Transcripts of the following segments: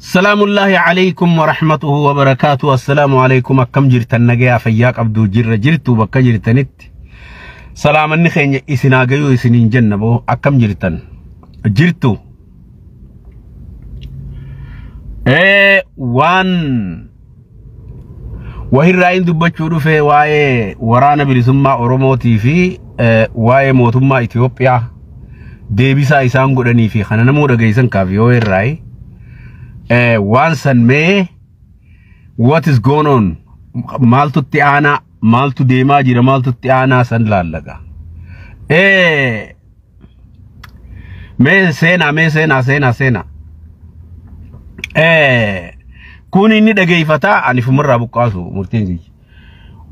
سلام الله عليكم ورحمته وبركاته. السلام عليكم أكم جرتن نجيا فياك عبدو جرتو بك جرتنت سلام النخين إسناجيو إسنين جنبو أكم جرتن جرتو وان وهي رأين دبتشورو في واي ورانا بلسما أوروموتي في واي موتما إثيوبيا ديبسا إسان قدني في خاننا مورا جيسان كافيو الرأي once and May, what is going on? Maltu Tiana, Maltu Dema, Jira Maltu Tiana, Sandlaga. Me sena. Kuni ni dagay fata, ani fumura bukasu, murtinzi.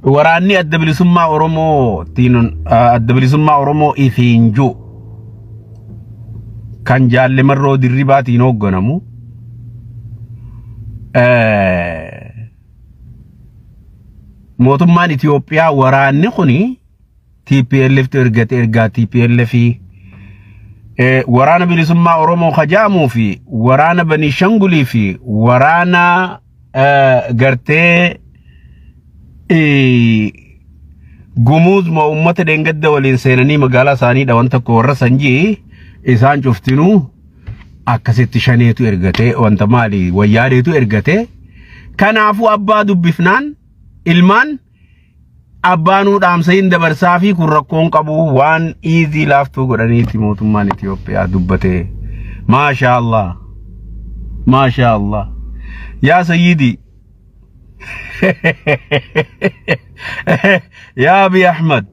Warani at the Bilisuma Oromo, Tinon, at the Bilisuma Oromo, Ithinjo. Kanja Lemaro di Ribati no Gonamu. موتمان إثيوبيا وراني خوني TPLF ترجع TPLF في ورانا بنسمع أورومو خجامو في ورانا بني شنغولي في ورانا قرتي جموز ما أمة دينجد والإنساني مقالة ثاني دوانت كورة سنجي إنسان شفتنو akkasitti shaneetu ergate wanta maali wayyaaleetu ergate kanaafu abbaa dubbifnaan ilmaan abbaanuu dhaamsayin dabarsaa fi kun rakkoon qabu waan easy laaftuu godhaniiti mootummaan Itoophiyaa dubbate maasha Allah yaa sayyidi يا أبي أحمد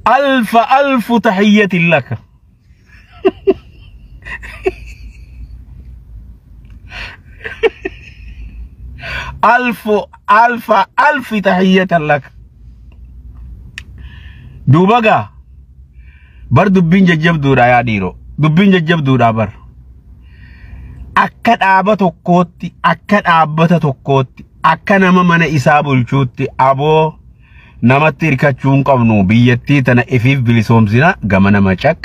ألف تحية لك ألف تحية لك دوباغا بر دبين ججب دورا يا ديرو دبين ججب دورا بر أكد آبتو كوتي أكد آبتو كوتي أكد نما إسابو الشوتي أبو nama tirkachuun qabnu biyyattii tana ifiif bilisoomsina gamana macak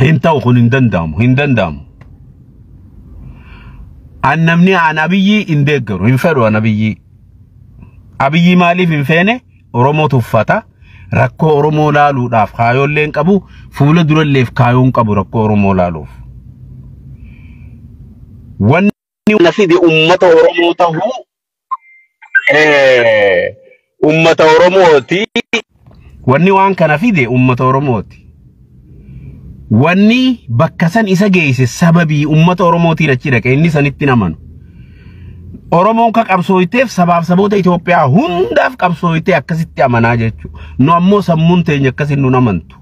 hinta'u kun hindandamu annamni anabiyyi indeeggaru hinfedhu abiyyi maaliif hinfeene oromoo tuffata rakko oromoo laaluudhaaf kaayolleen qabu fuula duralleef kaayoon qabu rakko oromoo laaluuf wanni nafidi ummata oromoo ta'u ummata oromooti wanni waan kana fide ummata oromooti wanni bakka san isa geesse sababii ummata oromootiin achi dhaqe inni sanitti namanu Oromoon ka qabsooyteef sabaaf saboota Itoophiyaa hundaaf qabsooytee akkasitti amanaa jechuudha. Nu ammoo sammuun teenya akkasiin nu amantu.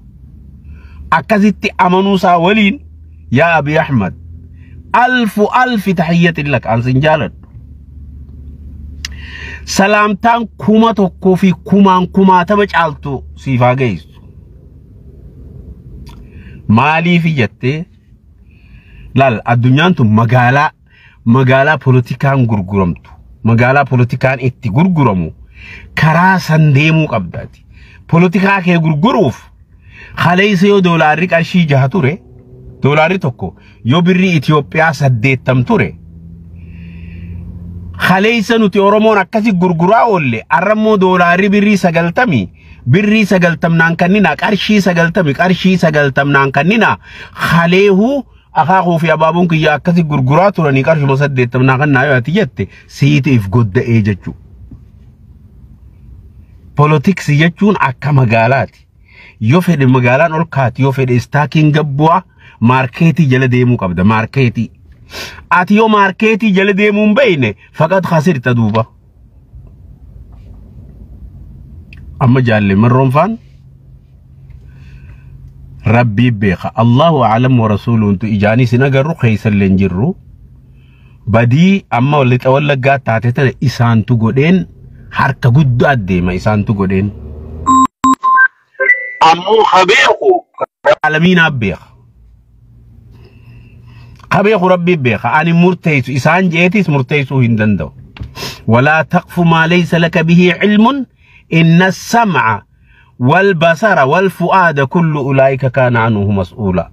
Akkasitti amanuusaa waliin yaa Abiy Ahmad alfi tahiyyatin lak ansin jaaladhu. Salaamtaan kuma tokkoo fi kumaatama caaltu siifaa geessu. Maaliif jettee laal addunyaan tun magaalaa politikaan gurguramtu magaalaa politikaan itti gurguramu karaa san deemuu qabdaati politikaa kee gurguruuf khaleessa yoo doolaarri qarshii 6 ture doolaarri tokko yoo birrii Itoophiyaa 80 ture khaleessa nuti Oromoon akkasi gurguraa oolle arrammoo doolaarri birrii 90 naan kannina qarshii 90 naan kannina khaleehu أخاف في أبابون كي يأكسي غرغرات وراني كارش مصدق تمنا كان نايو أتيجت سيتي في قد إيجتشو politics يجون أكا مقالات يوفد المقالات أولكات يوفد استاكين جبوا ماركتي جلدي مقابدة ماركتي أتيو ماركتي جلدي مبينة فقط خسر تدوبة أما جالي من رمفان ربي بيخ الله أعلم ورسوله انتو إجاني سنقروا خيسا لنجروا بدي أما واللي تولقات تاتتنا إسان تقودين حركة قد أدي ما إسان تقودين أمو خبيخو عالمين أبيخ خبيخو ربي بيخ أني مرتيسو إسان جيتيس مرتيسو هندندو ولا تقف ما ليس لك به علم إن السمع والبصر والفؤاد كل أولئك كان عنه مسؤولا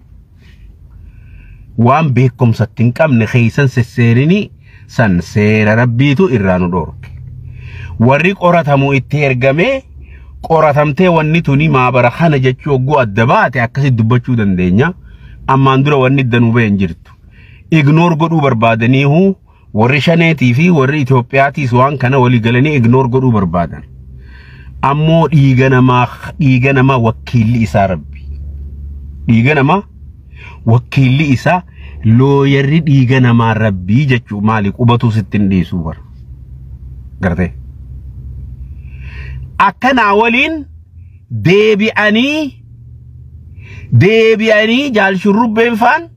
وان بكم ستنكم نخيسا سسيرني سن سير ربيتو إرانو دورك ورق أورتمو اتيرغمي قراتمتي ونتوني ما برخانة جاتشو قو الدبات اكسي دبچو دندينيا اما اندرا ونت دنوبين جرتو اغنور قدو بربادنيهو ورشانيتي في ور إثيوبياتي سوان كان ولي قلني اغنور قدو بربادن امو إيغانما وكيل إسا ربي إيغانما وكيل إسا لو يرد إيغانما ربي جاتشو مالك قبطو ستين دي سوبر قرتي أكنا ولين ديبياني جال شروب بنفان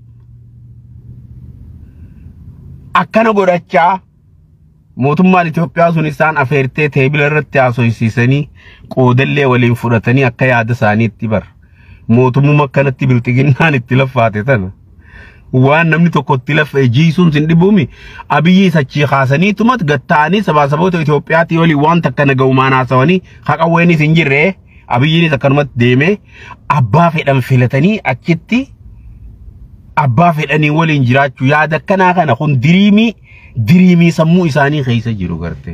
أكنا قرأتشا موتما إثيوبيا سونستان أفيرتي تيبل الرتيا سويسيساني قودلي ولين فرطاني أكا ياد ساني اتبر موتما مكانا تبلتقنان اتلفاتي تانا وان نمني توكو تلف جيسون سندي بومي أبيي سچي خاساني تمت غطاني سبا سبوتو إثيوبيا تيولي وان تكنا قومانا سواني خاقا ويني سنجر أبييني تكرمت ديمي أبا فيدن فيلتاني أكتي أبا فيدني ولي انجراتشو يادا كنا خانا خون دريمي سمو إساني خيسا جيرو کرتے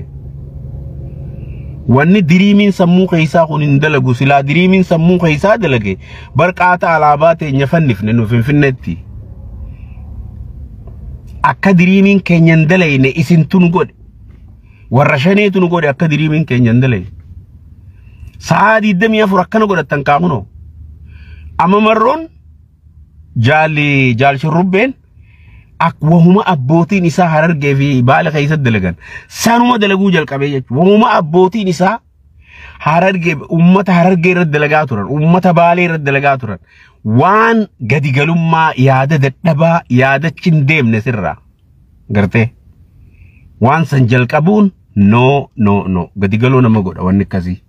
واني دريمين سمو خيسا خون اندلقو سلا دريمين سمو خيسا دلقي برقاتا علاباتي نفنفن نفنفنتي akka diriimin keenyan dalayne isin tun godhe warra shaneetun godhe akka diriimin keenyan dalayne saadi demi afur akkana godhatan kaamuno amma marroon jaal shurrubbeen ak wahuma abbootiin isaa Harargee fi Baale keessa dalagan sanuma dalaguu jalqabee jechuudha wahuma abbootiin isaa Harargee ummata Harargee irratti dalagaa turan ummata Baalee irratti dalagaa turan waan gadi galummaa yaada dadhabaa yaada chindeemne sirra garte waan san jalqabuun no gadi galoo nama godha wanni akkasii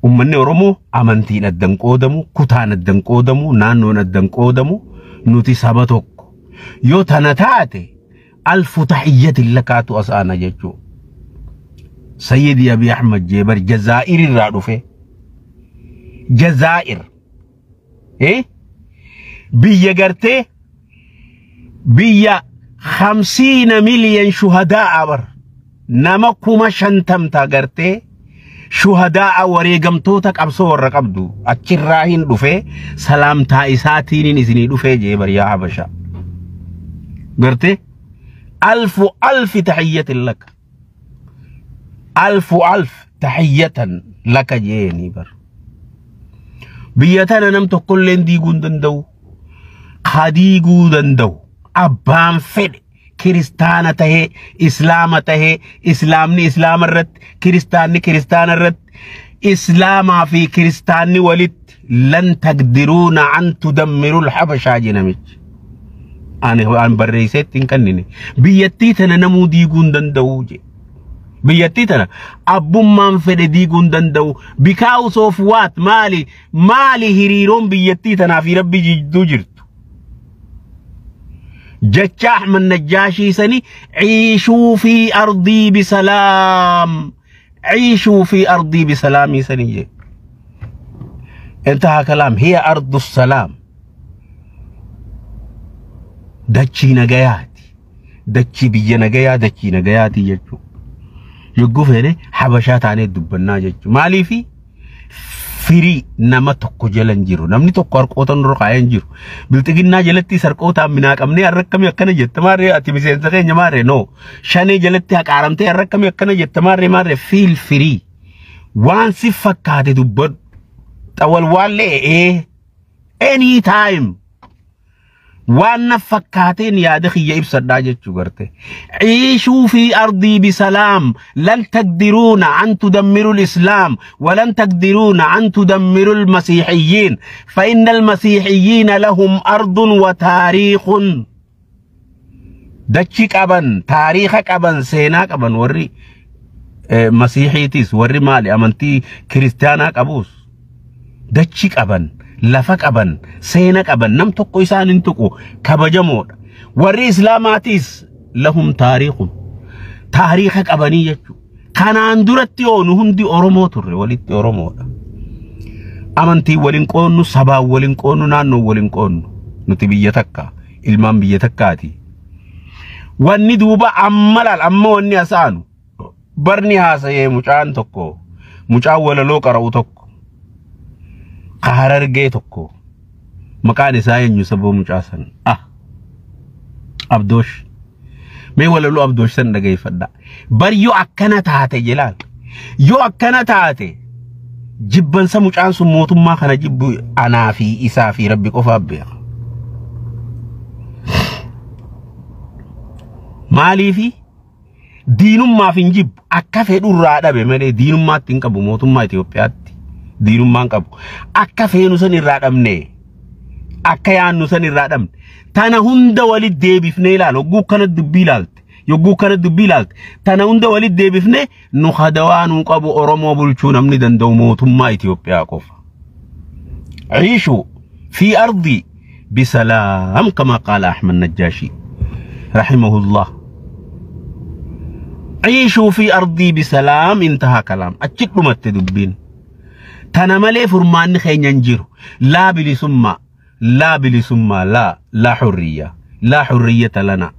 ummanni Oromoo amantiin addan qoodamu kutaan addan qoodamu naannoon addan qoodamu nuti saba tokko yoo tana taate alfu tahiyyatin lakaatu asaana jechuu Sayyidi Abiy Ahmed Jeebar Jazaa'ir irraa dhufe Jazaa'ir biyya gartee biyya 50 milyan shuhadaa bar nama kuma shantamta gartee shuhadaa wareegamtoota qabsoo warra qabdu achirraa hin dhufe salaamtaa isaatiin isinii dhufe Jeebar yaa Habasha gartee alf tahiyyatin lak ألف تحية لك جيني بر بيتنا نمت كل دي دندو خديجو دندو أبام فد كريستانة تهي إسلام تهي إسلامني إسلام الرد كريستاني كريستان الرد إسلام في كريستاني ولد لن تقدرون أن تدمروا الحبشة جنمج أنا بريسيت إنكنني بيتي تنمو دي دندو جي بيتي تنا أبومان فدي ديغون دندو because of what مالي هريرون بيتي تنا في ربي جدو جرت جتش أحمد نجاشي سني عيشوا في أرضي بسلام عيشوا في أرضي بسلام سني انتهى كلام هي أرض السلام دتشي نجاياتي دتشي بيجي نجايا دتشي نجاياتي يجو يقول هنا حبشات عنه دبنا جت مالي في فري نما تكو جلن جيرو نمني تكو أركوتان رقاين جيرو بلتقينا جلتي سرقوتا مناك أمني أركم يكنا جت ماري أتمسين سكين جماري نو شاني جلتي هكارمتي أركم يكنا جت ماري فيل فري وان سفكاتي دبر تول والله any time وأنا فكاتين يا دخي يبصر داجة شجرته عيشوا في أرضي بسلام لن تقدرون أن تدمروا الإسلام ولن تقدرون أن تدمروا المسيحيين فإن المسيحيين لهم أرض وتاريخ دتشيك أبن تاريخك أبن سيناك أبن وري مسيحيتيس وري مالي أمنتي كريستيانك أبوس دتشيك أبن لفك أبن سينك أبن نم تقو إسان انتقو كبجمود وري إسلاماتيس لهم تاريخ taariikha qabanii jechuudha. Kanaan duratti oonu hundi Oromoo turre walitti Oromoodha. Amantii waliin qoonnu, sabaa waliin qoonnu, naannoo waliin qoonnu. Nuti biyya takka, ilmaan biyya takkaati. Wanni duuba amma wanni asaanu barni haasa'ee mucaan tokko, mucaan walaloo qara'u tokko, Harargee tokko, maqaan isaa eenyu saboo mucaa san? Abdoosh. Mee walaloo Abdoosh san dhageeffadha. Bar yoo akkana taate jelaal. Yoo akkana taate jibbansa mucaan sun mootummaa kana jibbu anaa fi isaa fi Rabbi qofaaf beeka. Maaliifi diinummaaf hin jibbu akka fedhurraa dhabe malee diinummaatti hin qabu mootummaa Itoophiyaatti. Diinummaan qabu. Akka feenu san irraa dhabne. Akka yaannu san irraa dhabne. Tana hunda walit deebifnee ilaala. Yogguu kana dubbii ilaalte. Yogguu kana dubbii ilaalte. Tana hunda walit deebifnee nu hadawaa nu qabu Oromoo bulchuu namni danda'u mootummaa Itoophiyaa qofa. عيشوا في أرضي بسلام كما قال أحمد النجاشي رحمه الله. عيشوا في أرضي بسلام انتهى كلام. أتشكلوا ما تدبين. تنملي فرمان خين ينجر لا بلسمة لا بلسمة لا حرية لا حرية لنا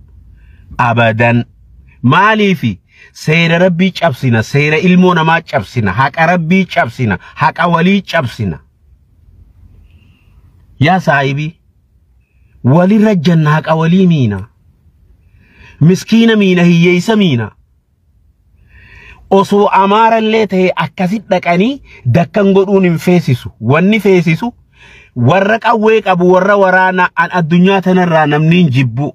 أبدا. مالي في سير ربي تشابسنا سير علمنا ما تشابسنا حق ربي تشابسنا حق ولي تشابسنا. يا صاحبي ولي رجنا حق ولي مينا مسكينة مينا هي يسمينا osoo amaara illee ta'e akkasit dhaqanii dakkan godhuun hin feesisu. Wanni feesisu warra qawwee qabu warra waraana addunyaa tanarraa namni hin jibbu.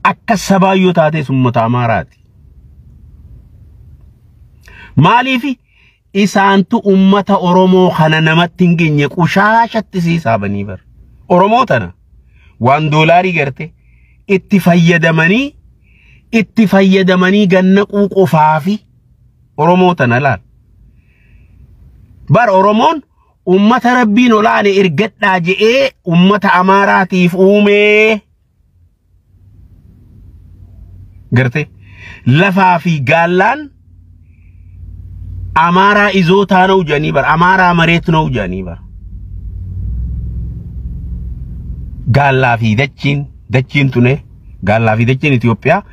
Akka sabaayyoo taate ummata amaaraati. Maaliifi isaantu ummata Oromoo kana namatti hin geenye qushaashatti siisaabanii bar. Oromoo tana waan doolaarii garte itti fayyadamanii ganna quuqofaafi Oromoo tana laal. Bar Oromoon ummata rabbiin olaane ergadhaa je'ee ummata amaaraatiif uumee garte lafaa fi gaallaan amaaraa izootaa na'u jedhanii bar amaaraa mareetu na'u jedhanii bar gaallaa fi dachiin tune gaallaa fi dachiin Itoophiyaa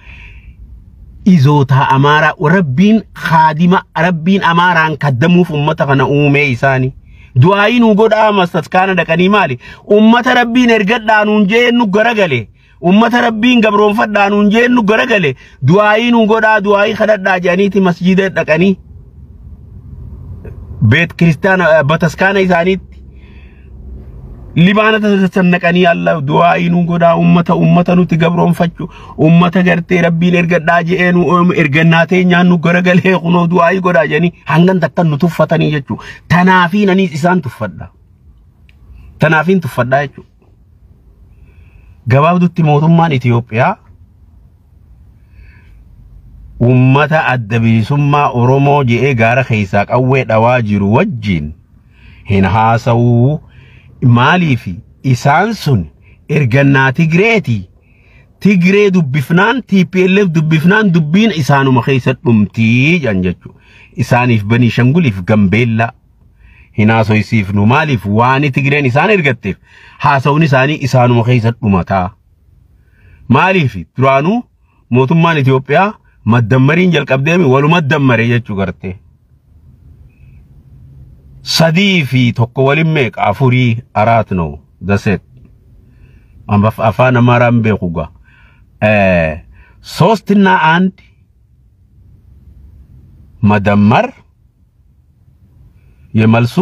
izootaa amaaraa rabbiin khaadima rabbiin amaaraan kaddamuuf ummata kana uumee isaanii du'aayin u godhaa mastaskaana dhaqanii maali ummata rabbiin ergadhaa nuun jeennu garagale ummata rabbiin gabroonfadhaa nuun jeennu garagale du'aayin u godhaa du'aayi kadhadhaa jedhaniiti masjida dhaqanii beet kiristaana bataskaana isaaniitti libaana tasannaqanii Allah du'aayin u godhaa ummata nuti gabroonfachu ummata gartee rabbiin ergadhaa je'eenu ergannaatee nyaannu garagalee kunoo du'aayi godhaa jedhanii hangan takkan nu tuffatanii jechuu tanaafiin anis isaan tuffadha tanaafiin tuffadhaa jechuu gabaabdutti mootummaan Itoophiyaa ummata adda bilisummaa Oromoo je'ee gaara keessaa qawwee dhawaa jiru wajjin hin haasa'uu maaliifi isaan sun ergannaa Tigree dubbifnaan TPLF dubbifnaan dubbiin isaanuma keessa dhumtii jan jechuu isaaniif banii shanguliif gambeella hin haasoysiifnu maaliif waan Tigreen isaan ergatteef haasawun isaanii isaanuma keessa dhumataa maaliifi duraanuu mootummaan Itoophiyaa maddammariin jalqabdeemi waluma dammare jechuu garte sadii fi tokko waliin meeqa afurii araat no daset afaan amaaraan beekuga ሶስትና አንድ መደመር የመልሱ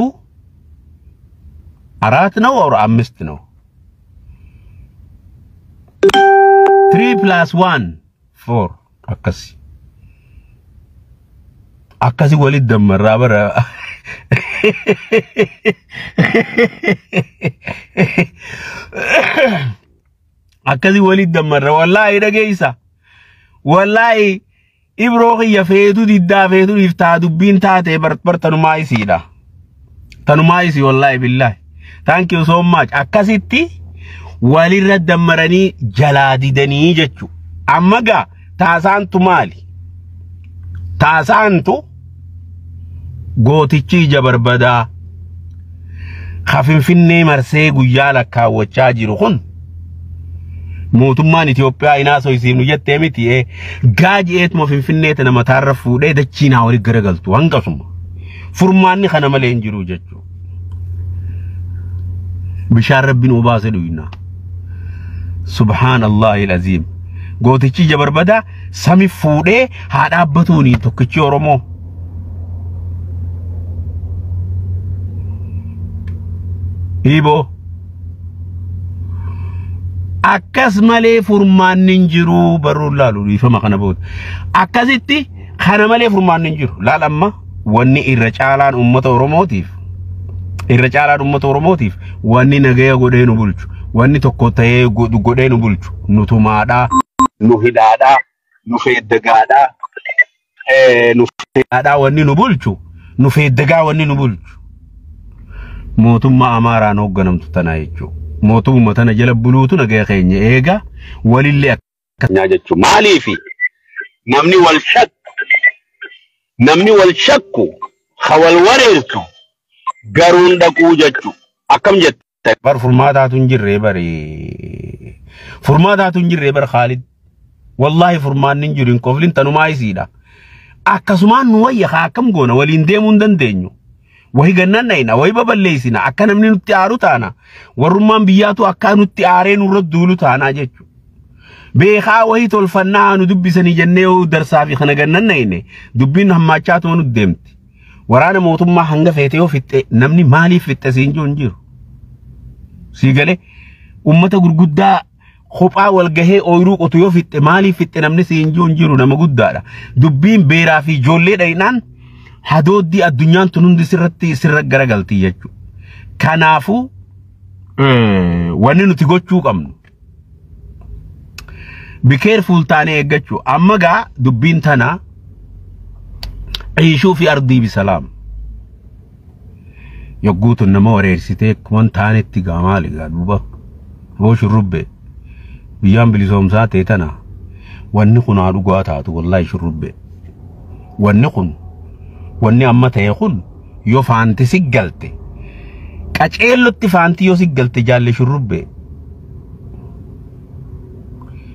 አራት ነው or አምስት ነው 3 + 1 4 አካሲ ወሊድ ደመራ በረ أكذي وليد دمر والله رجيسا والله إبروغي يفيدو ديدا فيدو يفتادو بين تاتي برتنو مايسي دا تنو مايسي والله بالله thank you so much أكذي وليد دمرني جلادي دني جتشو أمغا taasaantu maali taasaantu gootichi jabarbadaa Finfinnee marsee guyyaa lakkaawwachaa jiru kun mootummaan Itoophiyaa inaasoo isiin jettee miti gaaji'eetuma Finfinnee tana mataarra fuudhee dachiinaa wali garagaltu hanqasuma furmaanni kana malee hin jiru jechuudha. Bishaan rabbiin obaase dhuyna subhaanallahi al-aziim gootichi jabarbadaa sami fuudhee haa dhaabbatuuni tokkichi Oromoo Ibo akkas malee furmaanni hin jiru barruun laalu ifama kana booda akkasitti kana malee furmaanni hin jiru laal amma wanni irra caalaan ummata Oromootiif wanni nagaya godhee nu bulchu wanni tokko ta'ee godhee nu bulchu nutumaadhaa nu hidhaadhaa nu feeddagaadhaa nu feeddagaadhaa wanni nu bulchu nu feeddagaa wanni nu bulchu mootummaa Amaaraan hoogganamtu tana jechuudha. Mootummaa tana jala buluutu nagaya keenya eega walillee akka jechuudha. Maaliifi namni wal shakku hawal wareertu garuun dhaquu jechuudha. Akkam jette bar furmaataatu hin jirre bar Khalid wallahi furmaanni hin jiru hin koflin tanumaa isiidha. Akkasumaan nu wayya akkam goona waliin deemuu hin dandeenyu. Wahi gannanayna wahi baballeessina akka namni nutti aaru taana warrummaan biyyaatu akka nutti aaree nurra duulu taana jechu beekaa wahi tolfannaa nu dubbisanii jennee darsaa fi kana gannanayne dubbiin hammaachaatu nu deemti waraana mootummaa hanga feetee yoo fixxe namni maaliif fixxe siin jiru siigale ummata gurguddaa kophaa wal gahee ooyiruu qotu yoo fixxe maaliif fixxe namni siin jiru nama guddaadha dubbiin beeraa fi ijoollee dhaynaan hadooddi addunyaan tun hundi sirra garagalti jechuudha. Kanaafuu wanni nuti gochuu qabnu. Be careful taanee eeggachuu. Amma gaa dubbiin tana ciishuu fi ardii bisalaam. Yogguutun nama wareersitee kuman taanetti gaa maali gaa duuba. Boo shurrubbee. Biyyaan bilisoomsaa ta'e tana. Wanni kun haa dhugaa taatu wallahi shurrubbee. Wanni amma ta'e kun yoo faanti siggalte qaceellotti faanti yoo siggalte jaalle shurrubbee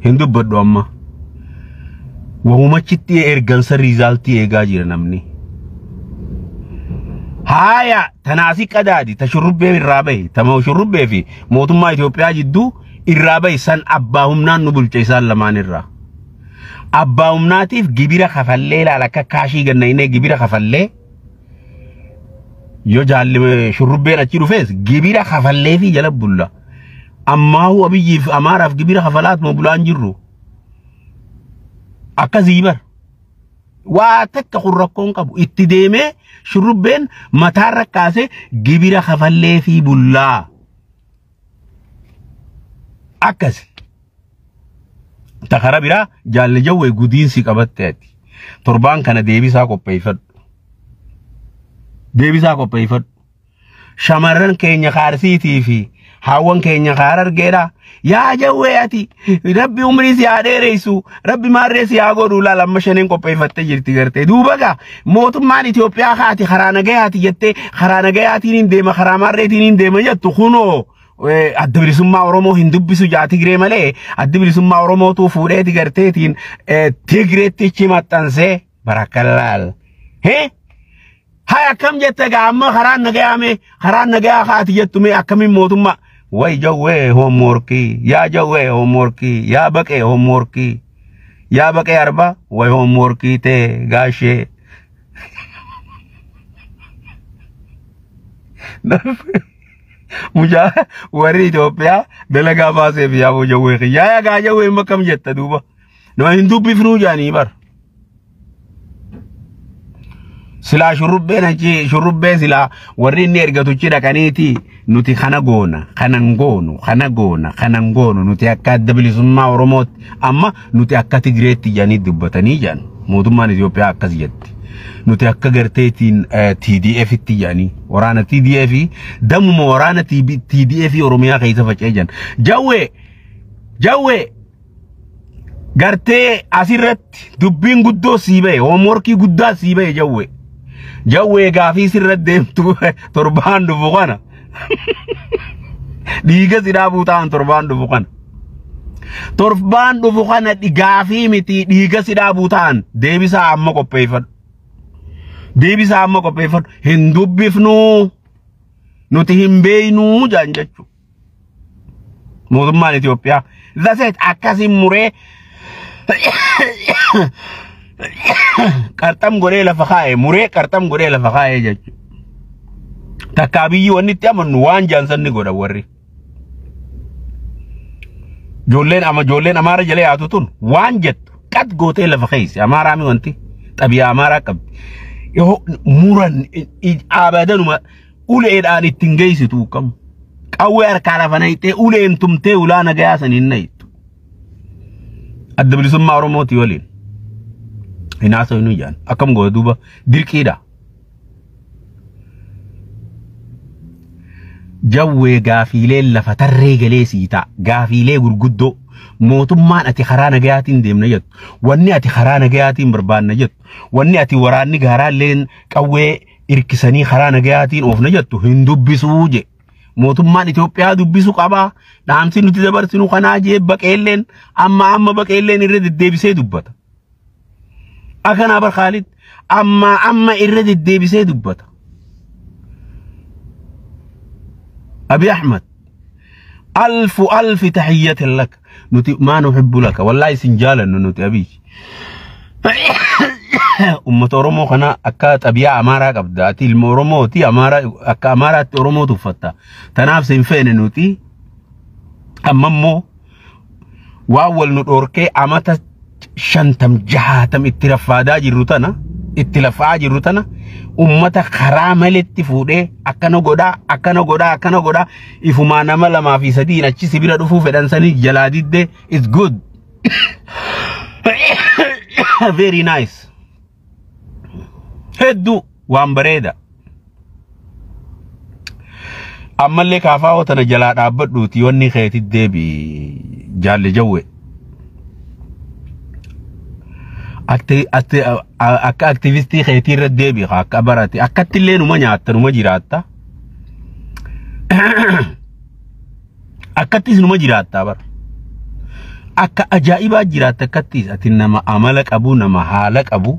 hin dubbadhu amma wahumachitti ergansa riizaaltii eegaa jira namni haaya tanaasi qadaadi ta shurrubbee irraa bahi tama shurrubbee fi mootummaa Itoophiyaa jidduu irraa bahi san abbaa humnaan nu bulche isaan lamaan irraa abbaa humnaatiif gibira kafallee laala akka kaashii gannayinee gibira kafallee yoo jaalli shurrubbeen achi dhufees gibira kafallee fi jala bulla ammaahu abiyyiif amaaraaf gibira kafalaat moo bulaan jirru akkasii bar waa takka kun rakkoon qabu itti deemee shurrubbeen mataarra kaasee gibira kafallee fi bullaa akkasi takara biraa jaalle jawwee gudiinsi qabatteeti torbaan kana deebisaa qopheeffadhu shamarran keenya kaarsiitii fi haawwan keenya kaar argeedha yaa jawwee ati rabbi umrii si haa dheereysu rabbi maarree si haa godhu laal amma shaneen qopheeffattee jirti gartee duuba gaa mootummaan Itoophiyaa kaati karaa nagayaati jettee karaa nagayaatiin hin deema karaa maarreetiin hin deema jettu kunoo adda bilisummaa Oromoo hin dubbisu jaa Tigree malee adda bilisummaa Oromootu fuudheeti garteetiin Tigreettichi maxxansee barakalaal hay akkam jette gaa amma karaa nagayaa kaati jettume akkamiin mootummaa way jawwee hoomworkii yaa baqee hoomworkii yaa baqee arba way hoomworkii tee gaashee Muja warri Itoophiyaa dalagaa baasee fi yaaboo jawwee yaa gaa jawwee makkam jetta duuba nama hin dubbifnuu jaanii bar silaa shurrubbee silaa warri inni ergatuchi dhaqaniiti nuti kana goonu nuti akka adda bilisummaa Oromootti amma nuti akka Tigreetti janii dubbatanii jan mootummaan Itoophiyaa akkas jetti nuti akka garteetiin TDF itti janii waraana TDF damuma waraana TDF Oromiyaa keessa faca'ee jan jawwee gartee asirratti dubbiin guddoo sii ba'e hoomworkii guddaa sii ba'e jawwee gaafii sirratti deemtu torbaan dhufu kana dhiiga sidhaa buutaan torbaan dhufu kana torbaan dhufu kana gaafii miti dhiiga sidhaa buutaan deebisaa amma qopheeffadhu hin dubbifnu nuti hin beeynuu jaan jechuudha mootummaan Itoophiyaa zaset akkasin muree qarxam godhee lafa kaa'e muree qarxam godhee lafa kaa'e jechuudha takkaa biyyi wanni itti amannu waan jaansanni godha warri joolleen amaara jalee haatu tun waan jettu qat gootee lafa keeyse amaaraa mi wanti xabiyaa amaaraa qabdi muran abadanuma uleedhaan ittiin geeysitu qabu qawwee harkaa lafa nayxee uleen tumtee ulaa nagayaa saniin nayxu adda bilisummaa Oromooti waliin hinaasa hinu jaan akkam godha duuba dirqiidha jawwee gaafiilee lafa tarree galee siitaa gaafiilee gurguddoo mootummaan ati karaa nagayaatiin deemna jettu wanni ati karaa nagayaatiin barbaanna jettu wanni ati waraanni gaaraalleen qawwee irkisanii karaa nagayaatiin oofna jettu hin dubbisuu je mootummaan Itoophiyaa dubbisu qaba dhaamsi nuti dabarsinu kanaa jee baqeelleen amma baqeelleen irra deddeebisee dubbata akana bar Khalid amma irra deddeebisee dubbata أبي أحمد ألف تحية لك نتي ما نحب لك والله سنجالا نتي أبي أمة أورومو خنا أكاد أبيع أمارة قبضاتي المورومو تي أمارة أكا أمارة أورومو تفتا تنافس فين نتي أمامو وأول نتوركي أمتا شنتم جهاتم اتلفادا جرتنا ummata karaa maletti fuudhee akkana godhaa ifuma nama lamaa fi sadii achi sibira dhufuu fedhan sanii jalaa didde is good very nice hedduu waan bareeda ammallee kaafaa tana jalaa dhaabbadhuuti wanni keetii deebi jaalle jawwe akka aktivistii keetii irra deebi akka barate akkatti illee numa nyaatta numa jiraatta akkattis numa jiraatta bar akka ajaa'ibaa jiraatta akkattis ati nama amala qabu nama haala qabu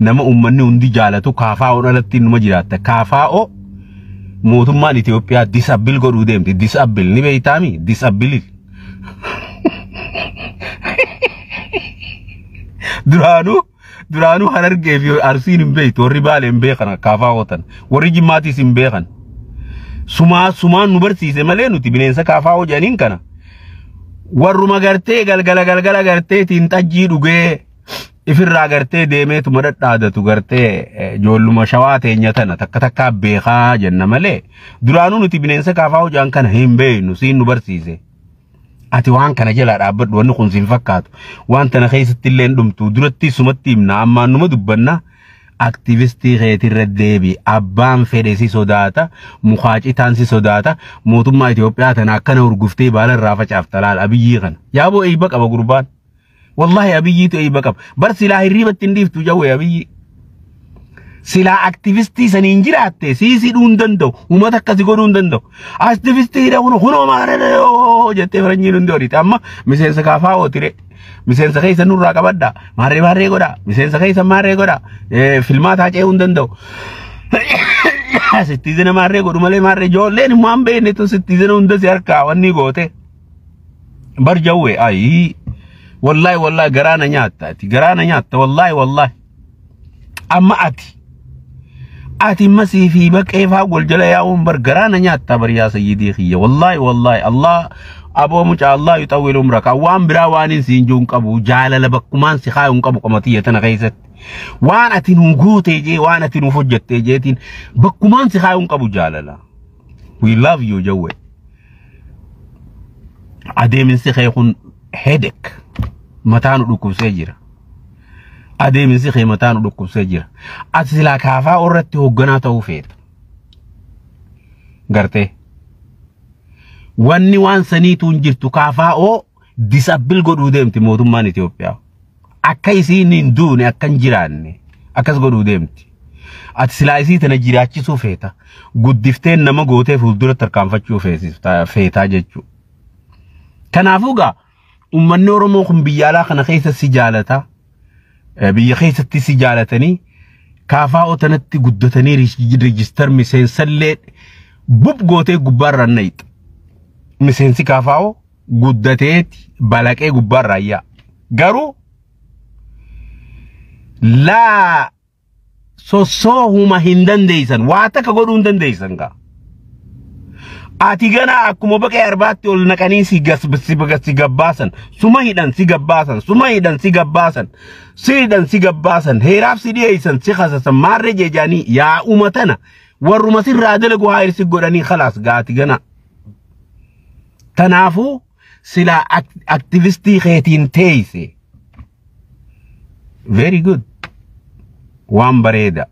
nama ummanni hundi jaalatu kaafaa'oon alatti numa jiraatta kaafaa'oo mootummaan Itoophiyaa disabbil godhuu deemti disabbil ni beeytaami disabbil duraanu harargee fi arsiin hin beeytu warri baale hin beekan kaafaa'ootan warri jimmaatis hin beekan sumaan nu barsiise malee nuti bineensa kaafaa'oo jedhaniin kana warruma gartee galgala gartee tiin xajjii dhugee ifirraa gartee deemeetu madadhaadatu gartee joolluma shawaa teenya tana takka beekaa jenna malee duraanuu nuti bineensa kaafaa'oo jedhan kana hin beeynu siin nu barsiise ati waan kana jala dhaabbadhu wanni kun siin fakkaatu waan tana keessatti illee dhumtu duratti sumatti himna ammaan numa dubbanna aktivistii keetirra deebi abbaan fedhe si sodaata mukaacitaan si sodaata mootummaa Itoophiyaa tana akkana urguftee baala irraa facaafta laal abiyyii kana yaaboo eeyba qaba gurbaan wallahi abiyyiitu eeyba qaba bar silaa hirribatti hin dhiiftu jawwe abiyyi sila aktivistii saniin jiraatte siisi dhuun danda'u ummata akkasi godhuun danda'u aktivistii dhabuun hunoo maaree jettee faranjiin hundi hodhite amma miseensa kaafaa'oo tire miseensa keessa nurraa qabadda maarree godha miseensa keessa maarree godha filmaataa ce'uun danda'u sittiizina maarree godhu malee maarree ijoolleen immoo an beekne tun sittiizina hunda si harkaa wanni goote bar jawwe ayi wallahi garaana nyaatta wallahi amma ati masii fi baqeefaa wal jala yaa'uun bar garaana nyaatta bar yaa sayyidii khiyya wallahi Allah aboo mucaa Allah yutawwil umraka waan biraa waanin siin juun qabu jaalala bakkumaan si kaayuun qabu qamatiyya tana keessatti waan ati nu gootee jee waan ati nu hojjettee jeetiin bakkumaan si kaayuun qabu jaalala we love you jawwe adeeminsi kee kun headache mataanu dhukkubsee jira adeeminsi kee mataanu dhukkubsee jira ati silaa kaafaa irratti hoogganaa ta'uu feeta gartee wanni waan saniituun jirtu kaafaa disabbil godhuu deemti mootummaan Itoophiyaa. Akka isiin hin duune akka hin jiraanne akkas godhuu deemti. Ati silaa isii tana jiraachisuu feeta. Guddifteen nama gootee fuuldura tarkaanfachuu feetaa jechuudha. Kanaafuu gaa ummanni Oromoo kun biyya alaa kana keessa si jaalata. Biyya keessatti si jaalatanii KFO tanatti guddatanii reejistar miseensallee bub gootee gubbaarra nayit. Miseensi KFO guddateeti balaqee gubbaarra ayyaa. Garuu laa sosohuma hin dandeeysan waa takka godhuu hin dandeeysan gaa. Ati gana akkuma baqee arbaatti ol naqanii si gabbaasan suma hidhan si gabbaasan suma hidhan si gabbaasan si hidhan si gabbaasan heeraaf si dhiyeessan si khasasan maarree jejaanii yaa umatana warruma sirraa dalagu haayir si godhanii khalaas gaati gana. Tanaafuu silaa aktivistii keetiin teeyse. Very good. Waan bareeda.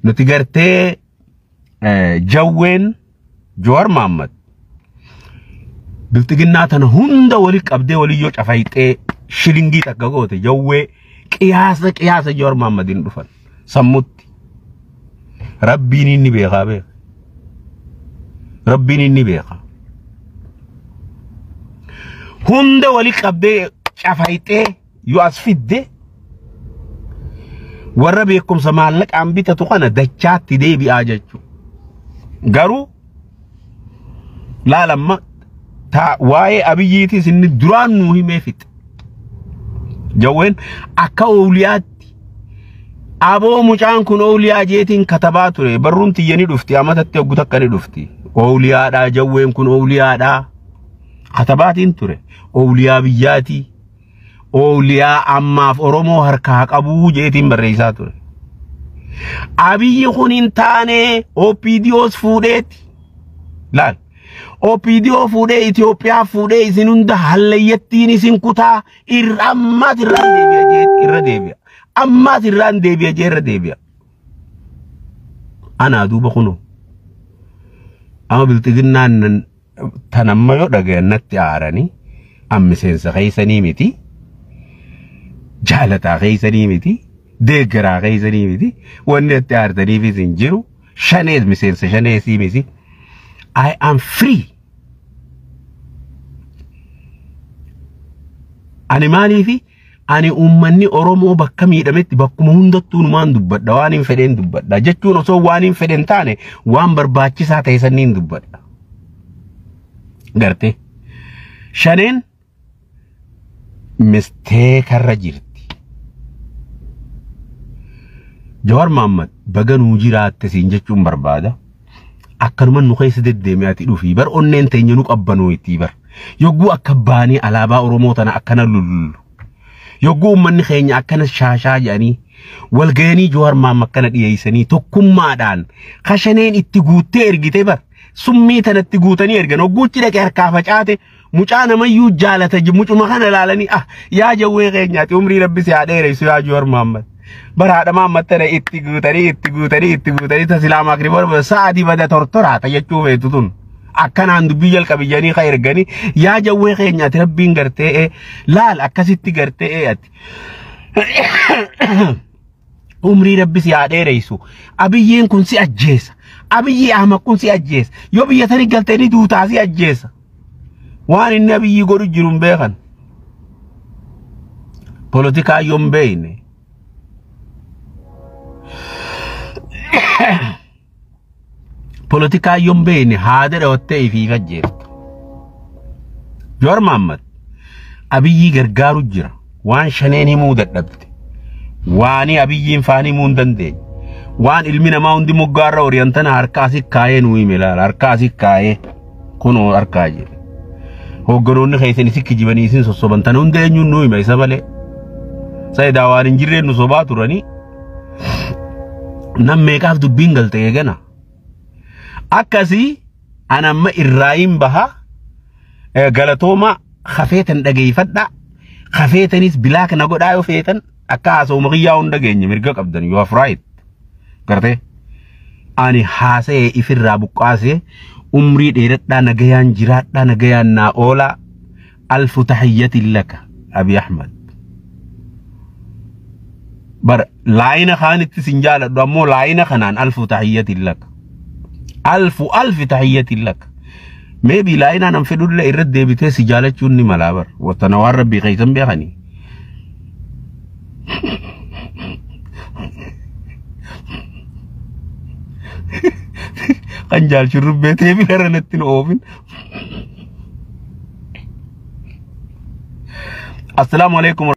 Nuti gartee jawween Jawar Mohammed biltiginnaa tana hunda wali qabdee waliyyoo cafayxee shilingii takka goote jawwee qiyaasa Jawar Mohammedin dhufan sammutti. Rabbiin inni beekaa beeka. Rabbiin inni beeka. Hunda wali qabdee cafayxee yoo as fidde warra beekumsa maallaqaan bitatu kana dachaatti deebi'aa jechuudha. Garuu laalamma ta waa'ee abiyyiitis inni duraan nuu himee fixe. Jawween akka ooliyaatti aboo mucaan kun ooliyaa jeetiin katabaa ture barruun tiyyanii dhufti amatatti hoggu takka ni dhufti. Ooliyaadhaa jawween kun ooliyaadhaa katabaatiin ture. Ooliyaa biyyaati. Ooliyaa ammaaf Oromoo harkaa qabuu jeetiin barreessaa ture. Abiyyi kun hin taane OPDOs fuudheeti. Laal. OPDO fuudhee Itoophiyaa fuudhee isin hunda halleeyyattiin isin kutaa ammaas irraan deebi'a jee irra deebi'a. Ammaas irraan deebi'a jee irra deebi'a. Anaa duuba kunu. Amma biltiginnaan tanamma yoo dhagayan natti aaranii miseensa keeysanii miti. Jaalataa keeysanii miti. Deeggaraa keeysanii miti. Wanni itti aartaniifis hin jiru. Shanees miseensa shaneesii miti. I am free. Ani maaliifi ani ummanni Oromoo bakka miidhametti bakkuma hundattuu numaan dubbadha waan hin fedhen dubbadha jechuun osoo waan hin fedhen taane waan barbaachisaa ta'e sanniin dubbadha. Garte shaneen misteekarra jirti. Jawar Mohammed baganuu jiraatte siin jechuun barbaada. Akkanuman nu keessa deddeemee ati dhufii bar onneen teenya nu qabbanoo itti bar. Yogguu akka baanii alaabaa Oromoo tana akkana lullu. Yogguu ummanni keenya akkana shaashaa jedhanii walgayanii Jawar Mohammed akkana dhiyeessanii tokkummaadhaan kashaneen itti guuttee ergite bar. Summii tanatti guutanii ergan hogguutti dhaqee harkaa facaate mucaa namayyuu jaalata mucuma kana ilaalanii yaa jawwee keenyaati umrii rabbisi haa dheeressu yaa Jawar Mohammed. Baraadha Mohammed tana itti guutanii tasilaamaa kiriboon sa'aatii bada tortoraata jechuu feetu tun. Akkanaan dubbii jalqabiyyanii ka erganii yaa jawwee keenyaati rabbiin gartee laal akkasitti gartee ati. Umrii rabbisi haa dheeressu. Abiyyiin kun si ajjeesa. Abiyyi Ahmad kun si ajjeesa. Yoo biyya tani galtanii duutaa si ajjeesa. Waan inni abiyyi godhu jiru hin beekan. Politikaa yoo hin beekne. Politikaa yoo hin beekne haada dhawattee ifiifa jirta. Jawar Mohammed abiyyi gargaaru jira. Waan shaneen himuu dadhabde. Waani abiyyiin faan himuu hin dandeenye. Waan ilmi namaa hundi moggaarra oriyantana harkaa si kaayee nuu hime laala harkaa si kaayee kunoo harkaa jedhe. Hogganoonni keessan isi kijibanii isin sossoban tana hunda eenyuun nuu hime isa malee. Sayidaa waan hin jirreen nu sobaa turanii. Nam meeqaaf dubbiin galte eegana. Akkasii anamma irraayin baha galatooma khafeetan dhageeffadha. Khafeetanis bilaak na godhaa yoo feetan akka haasawuma qiyyaa hunda geenye mirga qabdan you have right. Garte ani haasa'ee ifirraa buqqaasee umrii dheeradhaa nagayaan jiraadhaa nagayaan naa oola ألف تحية لك أبي أحمد بر لاينا خانت سنجالة دمو لاينا خنان ألف تحية لك ألف تحية لك maybe لاينا نمفدو لا إرد ديبتي سجالة جوني ملابر وتنوار ربي غيثم بيخاني قنجال شرب بيتي بلرنتين أوفن السلام عليكم